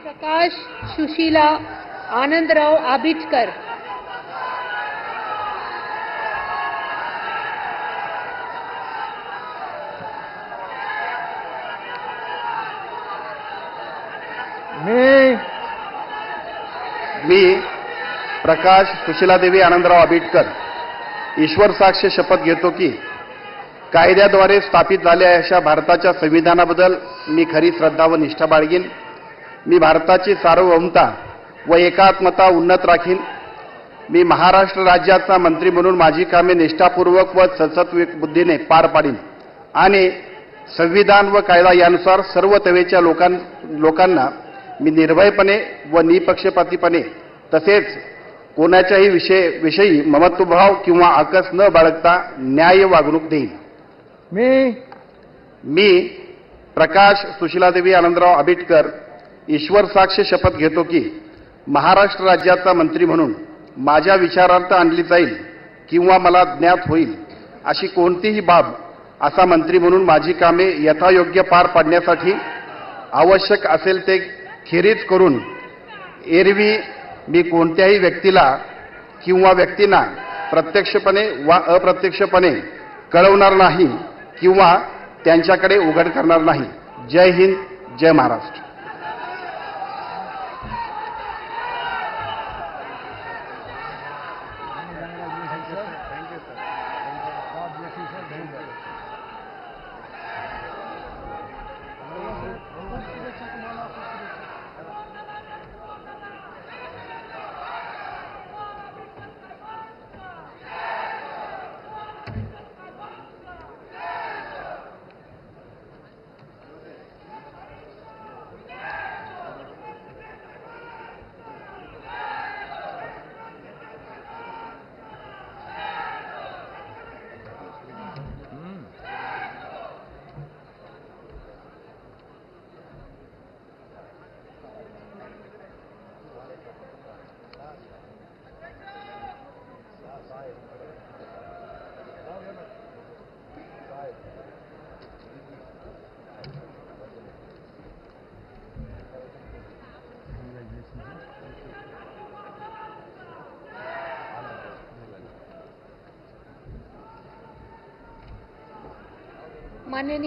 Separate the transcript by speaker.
Speaker 1: प्रकाश सुशीला आनंदराव आबिटकर।
Speaker 2: मी प्रकाश सुशीलादेवी आनंदराव आबिटकर ईश्वर साक्ष शपथ घेतो की कायद्याद्वारे स्थापित झालेल्या अशा भारताच्या संविधानाबद्दल मी खरी श्रद्धा व निष्ठा बाळगीन। मी भारताची सार्वभौमता व एकात्मता उन्नत राखीन। मी महाराष्ट्र राज्याचा मंत्री म्हणून माझी कामे निष्ठापूर्वक व सद्सत्विक बुद्धीने पार पाडीन आणि संविधान व कायदा यानुसार सर्व तऱ्हेच्या लोकांना मी निर्भयपणे व निपक्षपातीपणे तसेच कोणाच्याही विषयी ममत्वभाव किंवा आकस न बाळगता न्याय वागणूक देईन। मी प्रकाश सुशीलादेवी आनंदराव आबिटकर ईश्वर साक्ष शपथ घेतो की महाराष्ट्र राज्याचा मंत्री म्हणून माझ्या विचारार्थ आणली जाईल किंवा मला ज्ञात होईल अशी कोणतीही बाब असा मंत्री म्हणून माझी कामे यथायोग्य पार पाडण्यासाठी आवश्यक असेल ते खेरीज करून एरवी मी कोणत्याही व्यक्तीला किंवा व्यक्तींना प्रत्यक्षपणे वा अप्रत्यक्षपणे कळवणार नाही किंवा त्यांच्याकडे उघड करणार नाही। जय हिंद, जय महाराष्ट्र।
Speaker 1: माननीय